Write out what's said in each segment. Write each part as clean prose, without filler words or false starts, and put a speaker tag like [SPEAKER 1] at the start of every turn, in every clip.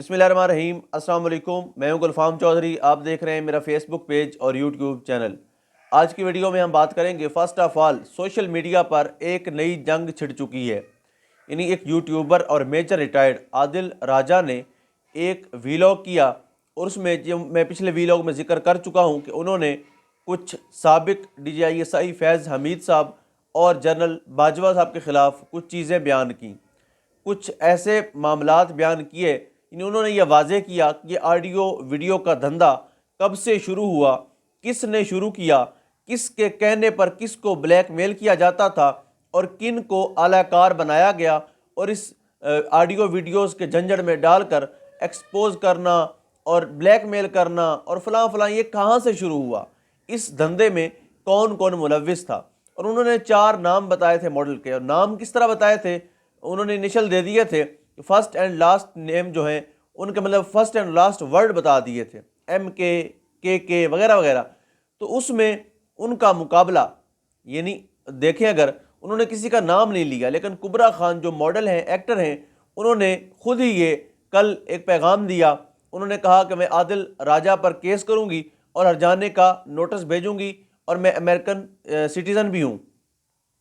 [SPEAKER 1] بسم اللہ الرحمن الرحیم۔ السلام علیکم، میں ہوں گلفام چودھری، آپ دیکھ رہے ہیں میرا فیس بک پیج اور یوٹیوب چینل۔ آج کی ویڈیو میں ہم بات کریں گے first of all social media پر ایک نئی جنگ چھڑ چکی ہے۔ یعنی ایک یوٹیوبر اور میجر ریٹائرڈ عادل راجہ نے ایک ویلاگ کیا، اور اس میں جو میں پچھلے ویلاگ میں ذکر کر چکا ہوں کہ انہوں نے کچھ سابق DGI فیض حمید صاحب اور جنرل باجوہ صاحب کے خلاف کچھ چیزیں بیان کیں، کچھ ایسے معاملات بیان کیے۔ انہوں نے یہ واضح کیا کہ یہ آڈیو ویڈیو کا دھندا کب سے شروع ہوا، کس نے شروع کیا، کس کے کہنے پر کس کو بلیک میل کیا جاتا تھا اور کن کو اعلی کار بنایا گیا، اور اس آڈیو ویڈیوز کے جھنجھڑ میں ڈال کر ایکسپوز کرنا اور بلیک میل کرنا اور فلاں فلاں، یہ کہاں سے شروع ہوا، اس دھندے میں کون کون ملوث تھا۔ اور انہوں نے 4 نام بتائے تھے ماڈل کے، اور نام کس طرح بتائے تھے، انہوں نے انیشل دے دیے تھے، فرسٹ اینڈ لاسٹ نیم جو ہیں ان کے مطلب فرسٹ اینڈ لاسٹ ورڈ بتا دیے تھے، MK وغیرہ وغیرہ۔ تو اس میں ان کا مقابلہ، یعنی دیکھیں اگر انہوں نے کسی کا نام نہیں لیا، لیکن کبرا خان جو ماڈل ہیں، ایکٹر ہیں، انہوں نے خود ہی یہ کل ایک پیغام دیا۔ انہوں نے کہا کہ میں عادل راجہ پر کیس کروں گی اور ہرجانے کا نوٹس بھیجوں گی، اور میں امریکن سٹیزن بھی ہوں۔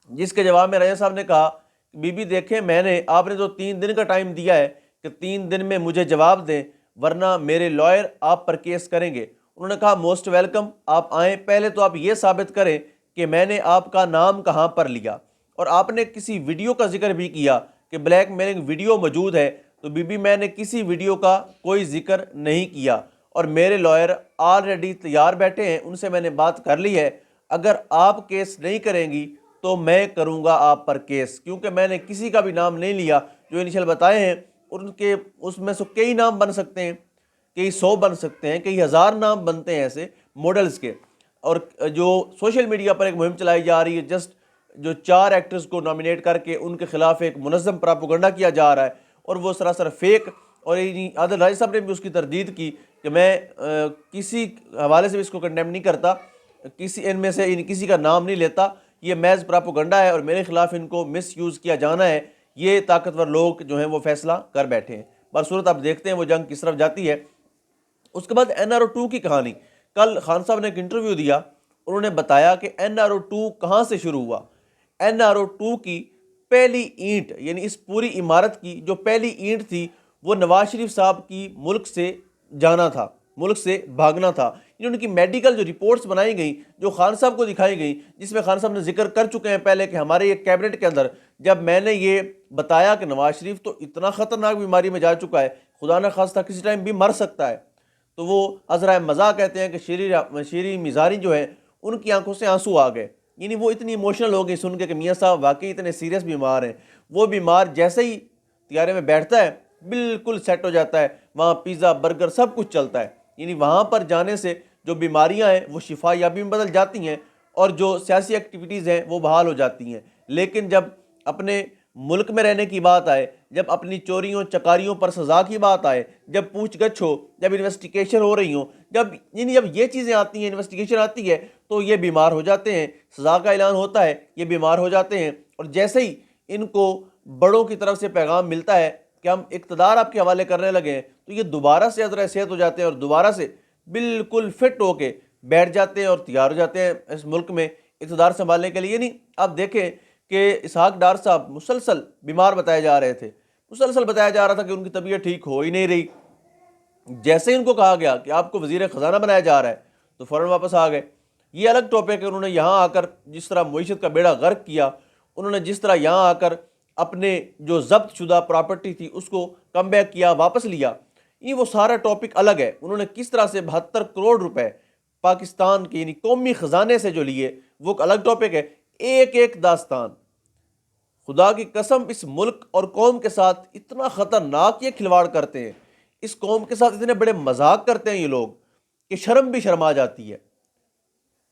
[SPEAKER 1] جس کے جواب میں راجہ صاحب نے کہا بی بی دیکھیں، آپ نے تو 3 دن کا ٹائم دیا ہے کہ 3 دن میں مجھے جواب دیں، ورنہ میرے لائر آپ پر کیس کریں گے۔ انہوں نے کہا موسٹ ویلکم، آپ آئیں، پہلے تو آپ یہ ثابت کریں کہ میں نے آپ کا نام کہاں پر لیا۔ اور آپ نے کسی ویڈیو کا ذکر بھی کیا کہ بلیک میلنگ ویڈیو موجود ہے، تو بی بی میں نے کسی ویڈیو کا کوئی ذکر نہیں کیا، اور میرے لائر آلریڈی تیار بیٹھے ہیں، ان سے میں نے بات کر لی ہے۔ اگر آپ کیس نہیں کریں گی تو میں کروں گا آپ پر کیس، کیونکہ میں نے کسی کا بھی نام نہیں لیا جو انیشل بتائے ہیں۔ ان کے اس میں سے کئی نام بن سکتے ہیں، کئی 100 بن سکتے ہیں، کئی 1000 نام بنتے ہیں ایسے ماڈلز کے۔ اور جو سوشل میڈیا پر ایک مہم چلائی جا رہی ہے، جسٹ جو 4 ایکٹرز کو نامینیٹ کر کے ان کے خلاف ایک منظم پراپوگنڈا کیا جا رہا ہے، اور وہ سراسر فیک۔ اور عادل راجہ صاحب نے بھی اس کی تردید کی کہ میں کسی حوالے سے بھی اس کو کنڈیم نہیں کرتا، ان میں سے کسی کا نام نہیں لیتا، یہ محض پراپوگنڈا ہے، اور میرے خلاف ان کو مس یوز کیا جانا ہے۔ یہ طاقتور لوگ جو ہیں وہ فیصلہ کر بیٹھے ہیں۔ برصورت آپ دیکھتے ہیں وہ جنگ کس طرف جاتی ہے۔ اس کے بعد NRO2 کی کہانی، کل خان صاحب نے ایک انٹرویو دیا، انہوں نے بتایا کہ NRO2 کہاں سے شروع ہوا۔ NRO2 کی پہلی اینٹ، یعنی اس پوری عمارت کی جو پہلی اینٹ تھی، وہ نواز شریف صاحب کی ملک سے جانا تھا، ملک سے بھاگنا تھا۔ ان کی میڈیکل جو رپورٹس بنائی گئیں، جو خان صاحب کو دکھائی گئیں، جس میں خان صاحب نے ذکر کر چکے ہیں پہلے کہ ہمارے یہ کیبنٹ کے اندر جب میں نے یہ بتایا کہ نواز شریف تو اتنا خطرناک بیماری میں جا چکا ہے، خدا نہ خواستہ کسی ٹائم بھی مر سکتا ہے، تو وہ عذرائے مزاح کہتے ہیں کہ شیری مزاری جو ہے ان کی آنکھوں سے آنسو آ گئے۔ یعنی وہ اتنی ایموشنل ہو گئی سن کے کہ میاں صاحب واقعی اتنے سیریس بیمار ہیں۔ وہ بیمار جیسے ہی طیارے میں بیٹھتا ہے بالکل سیٹ ہو جاتا ہے، وہاں پیزا برگر سب کچھ چلتا ہے۔ یعنی وہاں پر جانے سے جو بیماریاں ہیں وہ شفا یابی میں بدل جاتی ہیں، اور جو سیاسی ایکٹیویٹیز ہیں وہ بحال ہو جاتی ہیں۔ لیکن جب اپنے ملک میں رہنے کی بات آئے، جب اپنی چوریوں چکاریوں پر سزا کی بات آئے، جب پوچھ گچھ ہو، جب انویسٹیگیشن ہو رہی ہوں، جب یہ چیزیں آتی ہیں، انویسٹیگیشن آتی ہے، تو یہ بیمار ہو جاتے ہیں، سزا کا اعلان ہوتا ہے، یہ بیمار ہو جاتے ہیں۔ اور جیسے ہی ان کو بڑوں کی طرف سے پیغام ملتا ہے کہ ہم اقتدار آپ کے حوالے کرنے لگے ہیں، تو یہ دوبارہ سے عذرائے صحت ہو جاتے ہیں، اور دوبارہ سے بالکل فٹ ہو کے بیٹھ جاتے ہیں اور تیار ہو جاتے ہیں اس ملک میں اقتدار سنبھالنے کے لیے۔ نہیں، آپ دیکھیں کہ اسحاق ڈار صاحب مسلسل بیمار بتائے جا رہے تھے، مسلسل بتایا جا رہا تھا کہ ان کی طبیعت ٹھیک ہو ہی نہیں رہی۔ جیسے ان کو کہا گیا کہ آپ کو وزیر خزانہ بنایا جا رہا ہے، تو فوراً واپس آ گئے۔ یہ الگ ٹاپک ہے، انہوں نے یہاں آ کر جس طرح معیشت کا بیڑا غرق کیا، انہوں نے جس طرح یہاں آ کر اپنے جو ضبط شدہ پراپرٹی تھی اس کو کم بیک کیا، واپس لیا، یہ وہ سارا ٹاپک الگ ہے۔ انہوں نے کس طرح سے 72 کروڑ روپے پاکستان کے یعنی قومی خزانے سے جو لیے، وہ ایک الگ ٹاپک ہے۔ ایک ایک داستان، خدا کی قسم، اس ملک اور قوم کے ساتھ اتنا خطرناک یہ کھلواڑ کرتے ہیں، اس قوم کے ساتھ اتنے بڑے مذاق کرتے ہیں یہ لوگ کہ شرم بھی شرما جاتی ہے۔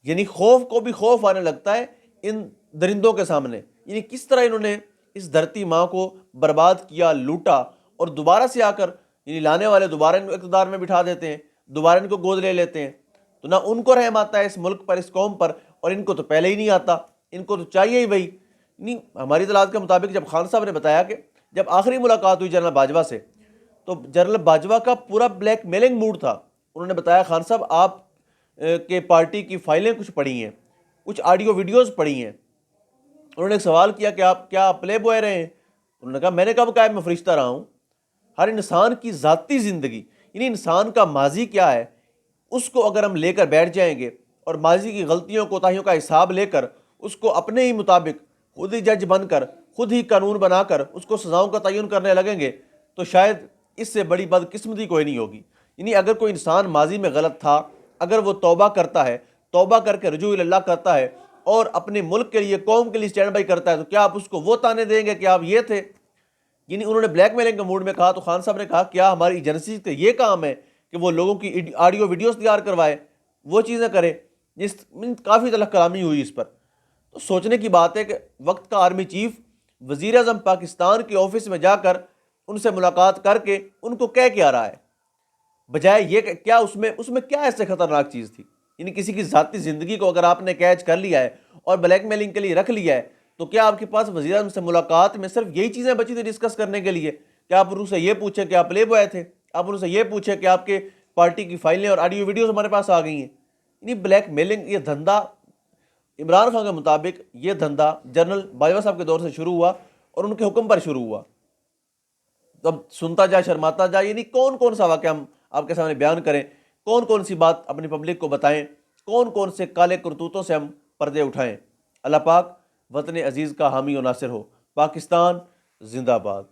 [SPEAKER 1] یعنی خوف کو بھی خوف آنے لگتا ہے ان درندوں کے سامنے۔ یعنی کس طرح انہوں نے اس دھرتی ماں کو برباد کیا، لوٹا، اور دوبارہ سے آ کر یعنی لانے والے دوبارہ ان کو اقتدار میں بٹھا دیتے ہیں، دوبارہ ان کو گود لے لیتے ہیں۔ تو نہ ان کو رحم آتا ہے اس ملک پر، اس قوم پر، اور ان کو تو پہلے ہی نہیں آتا، ان کو تو چاہیے ہی وہی۔ نہیں، ہماری اطلاعات کے مطابق جب خان صاحب نے بتایا کہ جب آخری ملاقات ہوئی جنرل باجوہ سے، تو جنرل باجوہ کا پورا بلیک میلنگ موڈ تھا. انہوں نے بتایا خان صاحب آپ کے پارٹی کی فائلیں کچھ پڑھی ہیں, کچھ آڈیو ویڈیوز پڑھی ہیں. انہوں نے ایک سوال کیا کہ آپ کیا پلے بوائے رہے ہیں؟ انہوں نے کہا میں نے کب کہا میں فرشتہ رہا ہوں. ہر انسان کی ذاتی زندگی یعنی انسان کا ماضی کیا ہے اس کو اگر ہم لے کر بیٹھ جائیں گے اور ماضی کی غلطیوں کوتاہیوں کا حساب لے کر اس کو اپنے ہی مطابق خود ہی جج بن کر خود ہی قانون بنا کر اس کو سزاؤں کا تعین کرنے لگیں گے تو شاید اس سے بڑی بدقسمتی کوئی نہیں ہوگی. یعنی اگر کوئی انسان ماضی میں غلط تھا, اگر وہ توبہ کرتا ہے, توبہ کر کے رجوع اللہ کرتا ہے اور اپنے ملک کے لیے قوم کے لیے اسٹینڈ بائی کرتا ہے, تو کیا آپ اس کو وہ تانے دیں گے کہ آپ یہ تھے؟ یعنی انہوں نے بلیک میلنگ کے موڈ میں کہا. تو خان صاحب نے کہا کیا ہماری ایجنسی کا یہ کام ہے کہ وہ لوگوں کی آڈیو ویڈیوز تیار کروائے, وہ چیزیں کرے؟ کافی تلخ کلامی ہوئی اس پر. تو سوچنے کی بات ہے کہ وقت کا آرمی چیف وزیر اعظم پاکستان کے آفس میں جا کر ان سے ملاقات کر کے ان کو کہہ کے آ رہا ہے, بجائے یہ کہ کیا اس میں کیا ایسے خطرناک چیز تھی. یعنی کسی کی ذاتی زندگی کو اگر آپ نے کیچ کر لیا ہے اور بلیک میلنگ کے لیے رکھ لیا ہے تو کیا آپ کے پاس وزیر اعظم سے ملاقات میں صرف یہی چیزیں بچی تھی ڈسکس کرنے کے لیے کہ آپ ان سے یہ پوچھیں کہ آپ پلے بوائے تھے, آپ ان سے یہ پوچھیں کہ آپ کے پارٹی کی فائلیں اور آڈیو ویڈیوز ہمارے پاس آ گئی ہیں. یعنی بلیک میلنگ یہ دھندا عمران خان کے مطابق یہ دھندا جنرل باجوہ صاحب کے دور سے شروع ہوا اور ان کے حکم پر شروع ہوا. تب سنتا جائے شرماتا جائے. یعنی کون کون سا واقعہ ہم آپ کے سامنے بیان کریں, کون کون سی بات اپنی پبلک کو بتائیں, کون کون سے کالے کرتوتوں سے ہم پردے اٹھائیں. اللہ پاک وطن عزیز کا حامی و ناصر ہو. پاکستان زندہ باد.